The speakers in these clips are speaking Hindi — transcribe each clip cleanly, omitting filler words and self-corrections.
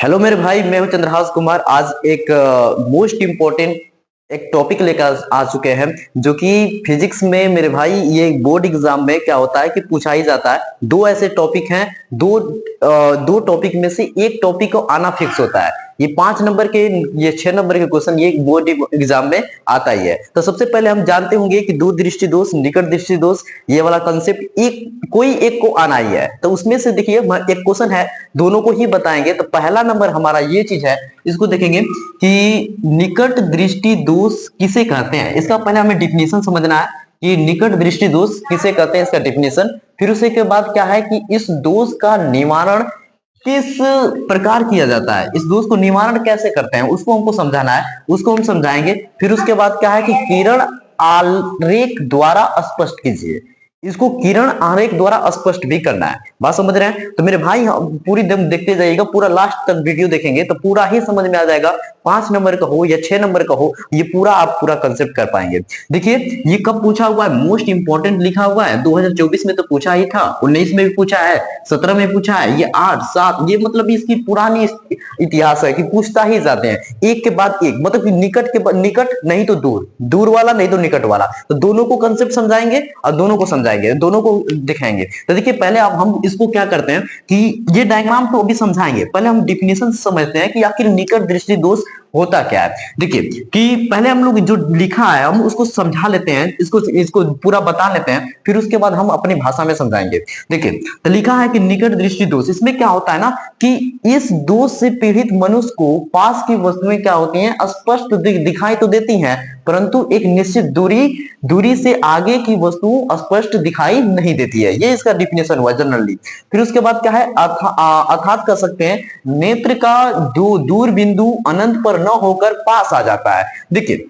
हेलो मेरे भाई, मैं हूं चंद्रहास कुमार। आज एक मोस्ट इम्पोर्टेंट एक टॉपिक लेकर आ चुके हैं, जो कि फिजिक्स में मेरे भाई ये बोर्ड एग्जाम में क्या होता है कि पूछा ही जाता है। दो ऐसे टॉपिक हैं, दो टॉपिक में से एक टॉपिक को आना फिक्स होता है। ये 5 नंबर के, ये 6 नंबर के क्वेश्चन ये बोर्ड एग्जाम में आता ही है। तो सबसे पहले हम जानते होंगे कि दूर दृष्टि दोष, निकट दृष्टि दोष, ये वाला कंसेप्ट एक कोई एक को आना ही है। तो उसमें से देखिए एक क्वेश्चन है, दोनों को ही बताएंगे। तो पहला नंबर हमारा ये चीज है, इसको देखेंगे कि निकट दृष्टि दोष किसे कहते हैं। इसका पहले हमें डिफिनेशन समझना है कि निकट दृष्टि दोष किसे कहते हैं, इसका डिफिनेशन। फिर उसी के बाद क्या है कि इस दोष का निवारण किस प्रकार किया जाता है, इस दोष को निवारण कैसे करते हैं, उसको हमको समझाना है, उसको हम समझाएंगे। फिर उसके बाद क्या है कि किरण आरेख द्वारा स्पष्ट कीजिए। इसको किरण आरेख द्वारा स्पष्ट भी करना है। बात समझ रहे हैं? तो मेरे भाई पूरी दम देखते जाइएगा, पूरा लास्ट तक वीडियो देखेंगे तो पूरा ही समझ में आ जाएगा। 5 नंबर का हो या 6 नंबर का हो, ये पूरा आप पूरा कंसेप्ट कर पाएंगे। देखिए ये कब पूछा हुआ है, मोस्ट इंपॉर्टेंट लिखा हुआ है। 2024 में तो पूछा ही था, 19 में भी पूछा है, 17 में पूछा है, ये 8 7, ये मतलब इसकी पुरानी इतिहास है कि पूछता ही जाते हैं एक के बाद एक। मतलब निकट के निकट नहीं तो दूर, दूर वाला नहीं तो निकट वाला, तो दोनों को कंसेप्ट समझाएंगे और दोनों को समझाएंगे, दोनों को दिखाएंगे। तो देखिए पहले अब हम इसको क्या करते हैं कि ये डायग्राम तो अभी समझाएंगे, पहले हम डिफिनेशन समझते हैं कि आखिर निकट दृष्टि दोष होता क्या है। देखिए कि पहले हम लोग जो लिखा है हम उसको समझा लेते हैं, इसको इसको पूरा बता लेते हैं, फिर उसके बाद हम अपनी भाषा में समझाएंगे। देखिए तो लिखा है कि निकट दृष्टि दोष, इसमें क्या होता है ना कि इस दोष से पीड़ित मनुष्य को पास की वस्तुएं क्या होती हैं, स्पष्ट दिखाई तो देती हैं, परंतु एक निश्चित दूरी से आगे की वस्तु स्पष्ट दिखाई नहीं देती है। ये इसका डिफिनेशन हुआ जनरली। फिर उसके बाद क्या है, अर्थात कह सकते हैं नेत्र का दूर बिंदु अनंत पर न होकर पास आ जाता है। देखिए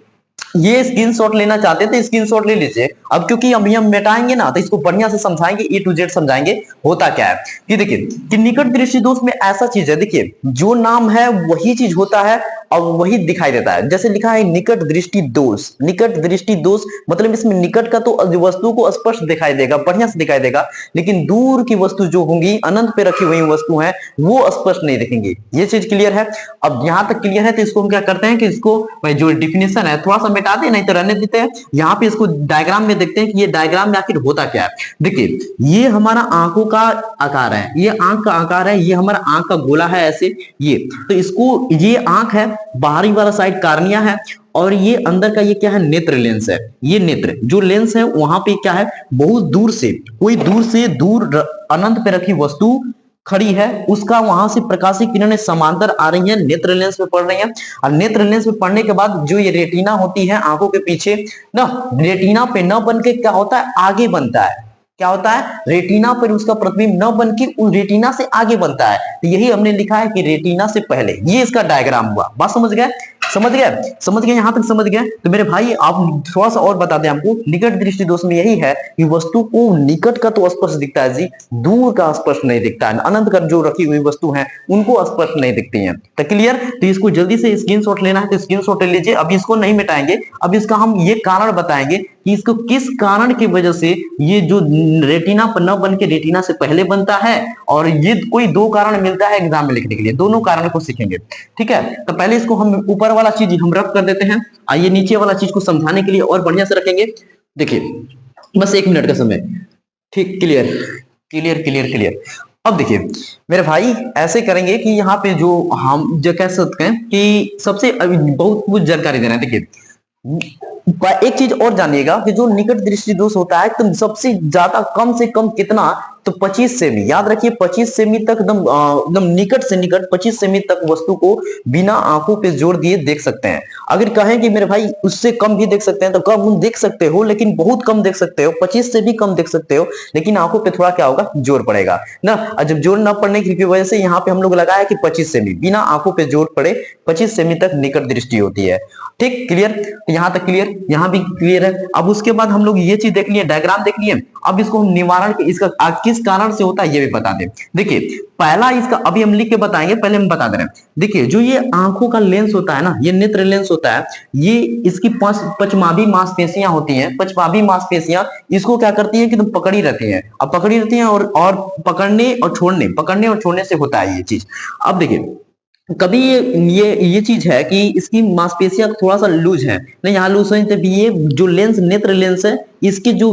ये स्क्रीनशॉट लेना चाहते थे, स्क्रीनशॉट ले लीजिए। अब क्योंकि अभी हम मिटाएंगे ना, तो इसको बढ़िया से समझाएंगे, ए टू जेड समझाएंगे होता क्या है। कि देखिए कि निकट दृष्टि दोष में ऐसा चीज है, देखिए जो नाम है वही चीज होता है और वही दिखाई देता है। जैसे लिखा है निकट दृष्टि दोष, निकट दृष्टि दोष मतलब इसमें निकट का तो वस्तु को स्पष्ट दिखाई देगा, बढ़िया से दिखाई देगा, लेकिन दूर की वस्तु जो होंगी, अनंत पे रखी हुई वस्तु है, वो स्पष्ट नहीं दिखेंगी। ये चीज क्लियर है? अब यहां तक क्लियर है तो इसको हम क्या करते हैं कि इसको जो डिफिनेशन है थोड़ा सा मिटा दे, नहीं तो रहने देते हैं। यहाँ पे इसको डायग्राम में देखते हैं कि ये डायग्राम में आखिर होता क्या है। देखिए ये हमारा आंखों का आकार है, ये आंख का आकार है, ये हमारा आंख का गोला है ऐसे। ये तो इसको, ये आंख है, बाहरी वाला साइड कार्निया है, और ये अंदर का ये क्या है, नेत्र लेंस है। ये नेत्र जो लेंस है वहां पे क्या है, बहुत दूर से, कोई दूर से दूर अनंत पे रखी वस्तु खड़ी है, उसका वहां से प्रकाशीय किरणें समांतर आ रही हैं, नेत्र लेंस पे पड़ रही हैं। और नेत्र लेंस पे पड़ने के बाद जो ये रेटिना होती है आंखों के पीछे ना, रेटिना पे न बन के क्या होता है, आगे बनता है। क्या होता है, रेटिना पर उसका प्रतिबिंब न बन के उस रेटिना से आगे बनता है। तो यही हमने लिखा है कि रेटिना से पहले। ये इसका डायग्राम हुआ। बात समझ गए? समझ गए? समझ गए? यहां तक समझ गए? तो मेरे भाई आप थोड़ा सा और बता दें हमको, निकट दृष्टि दोष में यही है कि वस्तु को निकट का तो स्पष्ट दिखता है जी, दूर का स्पष्ट नहीं दिखता है। अनंत कर जो रखी हुई वस्तु है उनको स्पष्ट नहीं दिखती है। तो क्लियर? तो इसको जल्दी से स्क्रीनशॉट लेना है तो स्क्रीनशॉट ले लीजिए। अब इसको नहीं मिटाएंगे, अब इसका हम ये कारण बताएंगे कि इसको किस कारण की वजह से ये जो रेटिना पर न बन के रेटिना से पहले बनता है, और ये कोई दो कारण मिलता है एग्जाम में लिखने के लिए, दोनों कारण को सीखेंगे। ठीक है, तो पहले इसको हम ऊपर वाला चीज हम रख कर देते हैं, आइए नीचे वाला चीज को समझाने के लिए और बढ़िया से रखेंगे। देखिए बस 1 मिनट का समय। ठीक, क्लियर क्लियर क्लियर क्लियर। अब देखिए मेरे भाई ऐसे करेंगे कि यहाँ पे जो हम जो कह सकते हैं कि सबसे बहुत कुछ जानकारी देना है। देखिए एक चीज और जानिएगा कि जो निकट दृष्टि दोष होता है तो सबसे ज्यादा कम से कम कितना, तो 25 सेमी, याद रखिए 25 सेमी तक एकदम निकट से निकट 25 सेमी तक वस्तु को बिना आंखों पे जोर दिए देख सकते हैं। अगर कहें कि मेरे भाई उससे कम भी देख सकते हैं तो कम देख सकते हो, लेकिन बहुत कम देख सकते हो, 25 से भी कम देख सकते हो, लेकिन आंखों पे थोड़ा क्या होगा, जोर पड़ेगा ना। और जब जोर ना पड़ने की वजह से यहाँ पे हम लोग लगाया कि 25 सेमी, बिना आंखों पे जोर पड़े 25 सेमी तक निकट दृष्टि होती है। ठीक, क्लियर? यहां तक क्लियर, यहां भी क्लियर है। अब उसके बाद हम लोग ये चीज देख लिए, डायग्राम देख लिए। अब इसको हम निवारण इसका किस कारण से होता है ये भी बता दें। देखिए पहला इसका अभी हम लिख के बताएंगे, पहले हम बता दे रहे हैं। देखिए जो ये आंखों का लेंस होता है ना, ये नेत्र लेंस होता है, ये इसकी पचमाभी मांसपेशियां होती हैं। पचमाभी मांसपेशियां इसको क्या करती है कि तुम पकड़ी रहती हैं, अब पकड़ी रहती हैं और पकड़ने और छोड़ने से होता है ये चीज। अब देखिए कभी ये चीज है कि इसकी मांसपेशियां थोड़ा सा लूज है, नहीं यहाँ लूज है, तभी ये जो लेंस नेत्र लेंस है इसकी जो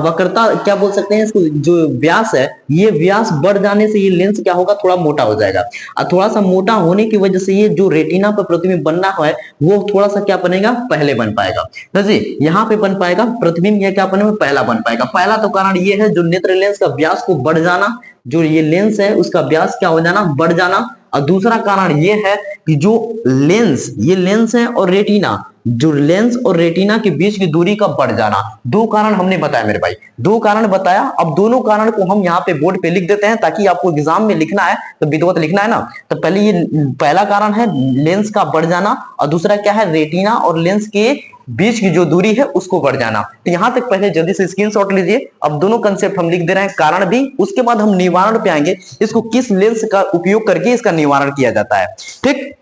वक्रता क्या बोल सकते हैं इसको, जो व्यास है ये व्यास बढ़ जाने से ये लेंस क्या होगा, थोड़ा मोटा हो जाएगा। और थोड़ा सा मोटा होने की वजह से ये जो रेटिना पर प्रतिबिंब बनना है वो थोड़ा सा क्या बनेगा, पहले बन पाएगा। तो जी यहाँ पे बन पाएगा प्रतिबिंब, यह क्या बनेगा, पहला बन पाएगा। पहला तो कारण ये है जो नेत्र लेंस का व्यास को बढ़ जाना, जो ये लेंस है उसका व्यास क्या हो जाना, बढ़ जाना। और दूसरा कारण ये है कि जो लेंस, ये लेंस है और रेटिना, जो लेंस और रेटिना के बीच की दूरी का बढ़ जाना। दो कारण हमने बताया मेरे भाई, दो कारण बताया। अब दोनों कारण को हम यहाँ पे बोर्ड पे लिख देते हैं ताकि आपको एग्जाम में लिखना है तो विधिवत लिखना है ना। तो पहले ये पहला कारण है लेंस का बढ़ जाना, और दूसरा क्या है, रेटिना और लेंस के बीच की जो दूरी है उसको बढ़ जाना। तो यहां तक पहले जल्दी से स्क्रीनशॉट लीजिए। अब दोनों कंसेप्ट हम लिख दे रहे हैं, कारण भी, उसके बाद हम निवारण पे आएंगे, इसको किस लेंस का उपयोग करके इसका निवारण किया जाता है। ठीक,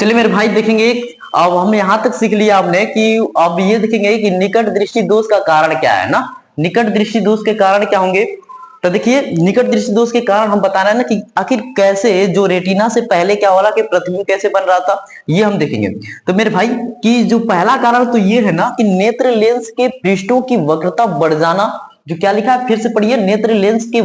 चलिए मेरे भाई देखेंगे। अब हम यहां तक सीख लिया आपने कि अब ये देखेंगे कि निकट दृष्टि दोष का कारण क्या है ना। निकट दृष्टि दोष के कारण क्या होंगे, तो देखिए निकट दृष्टि दोष के कारण हम बता रहे हैं ना कि आखिर कैसे जो रेटिना से पहले क्या हो रहा कि प्रतिबिंब कैसे बन रहा था, ये हम देखेंगे। तो मेरे भाई कि जो पहला कारण तो ये है ना कि नेत्र लेंस के पृष्ठों की वक्रता बढ़ जाना। जो क्या लिखा है फिर से पढ़िए, नेत्र लेंस के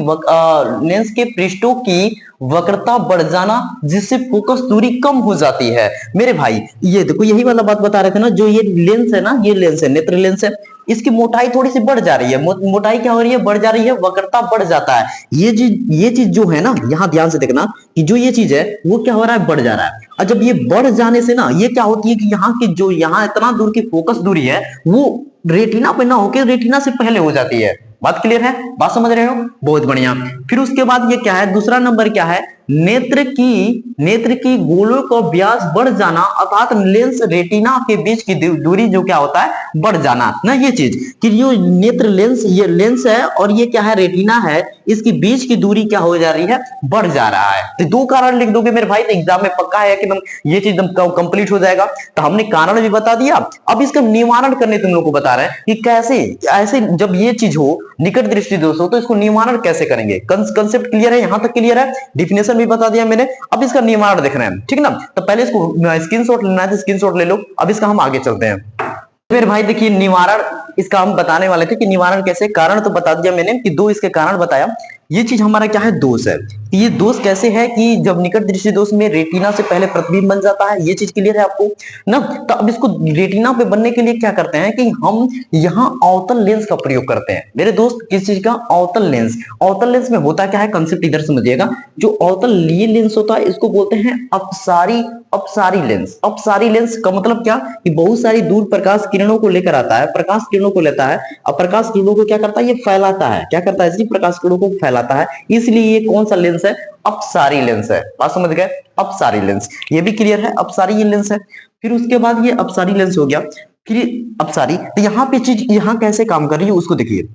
लेंस के पृष्ठों की वक्रता बढ़ जाना जिससे फोकस दूरी कम हो जाती है। मेरे भाई ये देखो यही वाला बात बता रहे थे ना, जो ये लेंस है ना, ये लेंस है, नेत्र लेंस है, इसकी मोटाई थोड़ी सी बढ़ जा रही है। मोटाई क्या हो रही है, बढ़ जा रही है, वक्रता बढ़ जाता है। ये चीज जो है ना, यहां ध्यान से देखना कि जो ये चीज है वो क्या हो रहा है, बढ़ जा रहा है। और जब ये बढ़ जाने से ना ये क्या होती है कि यहाँ की जो यहाँ इतना दूर की फोकस दूरी है वो रेटिना पे ना होकर रेटिना से पहले हो जाती है। बात क्लियर है, बात समझ रहे हो, बहुत बढ़िया। फिर उसके बाद ये क्या है, दूसरा नंबर क्या है, नेत्र की गोलों का व्यास बढ़ जाना, अर्थात लेंस रेटिना के बीच की दूरी जो क्या होता है, बढ़ जाना ना। ये चीज कि जो नेत्र लेंस, ये लेंस है और ये क्या है, रेटिना है, इसके बीच की दूरी क्या हो जा रही है, बढ़ जा रहा है। तो दो कारण लिख दोगे मेरे भाई तो एग्जाम में पक्का है कि ये चीज कंप्लीट हो जाएगा। तो हमने कारण भी बता दिया, अब इसका निवारण करने तुम लोग को बता रहे हैं कि कैसे, ऐसे जब ये चीज हो, निकट दृष्टि दोष हो, तो इसको निवारण कैसे करेंगे। कंसेप्ट क्लियर है, यहां तक क्लियर है, डिफिनेशन भी बता दिया मैंने। अब इसका निवारण देखना है, ठीक ना। तो पहले इसको स्क्रीनशॉट लेना है तो स्क्रीनशॉट ले लो। अब इसका हम आगे चलते हैं। फिर भाई देखिए निवारण इसका हम बताने वाले थे कि निवारण कैसे, कारण तो बता दिया मैंने कि दो इसके कारण बताया। ये चीज हमारा क्या है, दोष है। ये दोष कैसे है कि जब निकट दृष्टि दोष में रेटिना से पहले प्रतिबिंब बन जाता है, ये चीज क्लियर है आपको ना। तो अब इसको रेटिना पे बनने के लिए क्या करते हैं कि हम यहाँ अवतल लेंस का प्रयोग करते हैं मेरे दोस्त। किस चीज का, अवतल लेंस। अवतल लेंस में होता क्या है, कंसेप्ट इधर समझिएगा। जो अवतल ये लेंस होता है इसको बोलते हैं अपसारी लेंस। अपसारी लेंस का मतलब क्या कि बहुत सारी दूर प्रकाश किरणों को लेकर आता है, प्रकाश किरणों को लेता है और प्रकाश किरणों को क्या करता है, ये फैलाता है। क्या करता है, इसकी प्रकाश किरणों को फैलाता है। इसलिए ये कौन सा लेंस है, अपसारी लेंस है। बात समझ गए, अपसारी लेंस, ये भी क्लियर है, अपसारी ये लेंस है। फिर उसके बाद ये अपसारी लेंस हो गया। फिर अपसारी, तो यहाँ पे चीज यहाँ कैसे काम कर रही है उसको देखिए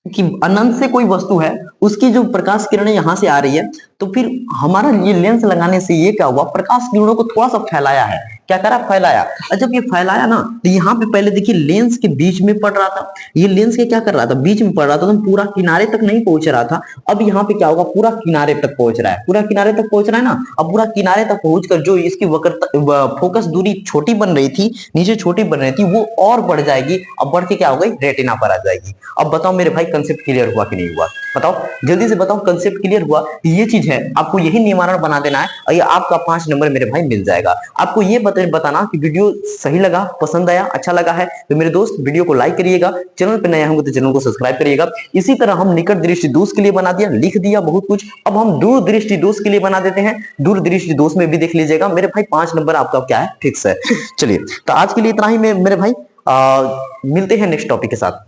कि अनंत से कोई वस्तु है, उसकी जो प्रकाश किरणें यहां से आ रही है, तो फिर हमारा ये लेंस लगाने से ये क्या हुआ, प्रकाश किरणों को थोड़ा सा फैलाया है। क्या करा, फैलाया। और जब ये फैलाया ना तो यहाँ पे पहले देखिए लेंस के बीच में पड़ रहा था, ये लेंस के क्या कर रहा था, बीच में पड़ रहा था, तो पूरा किनारे तक नहीं पहुंच रहा था। अब यहाँ पे क्या होगा, पूरा किनारे तक पहुंच रहा है, पूरा किनारे तक पहुंच रहा है ना। अब पूरा किनारे तक पहुंचकर जो इसकी वक्रता फोकस दूरी छोटी बन रही थी, नीचे छोटी बन रही थी, वो और बढ़ जाएगी। अब बढ़ के क्या हो गई, रेटिना पर आ जाएगी। अब बताओ मेरे भाई कंसेप्ट क्लियर हुआ कि नहीं हुआ, बताओ जल्दी से बताओ, कंसेप्ट क्लियर हुआ। ये चीज है, आपको यही निवारण बना देना है और ये आपका 5 नंबर मेरे भाई मिल जाएगा। आपको ये बताना कि वीडियो सही लगा, पसंद आया, अच्छा लगा है तो मेरे दोस्त वीडियो को लाइक करिएगा, चैनल पे नए होंगे तो चैनल को सब्सक्राइब करिएगा। इसी तरह हम निकट दृष्टि दोष के लिए बना दिया, लिख दिया बहुत कुछ। अब हम दूर दृष्टि दोष के लिए बना देते हैं। दूर दृष्टि दोष में भी देख लीजिएगा मेरे भाई, 5 नंबर आपका क्या है, फिक्स है। चलिए तो आज के लिए इतना ही मेरे भाई, मिलते हैं नेक्स्ट टॉपिक के साथ।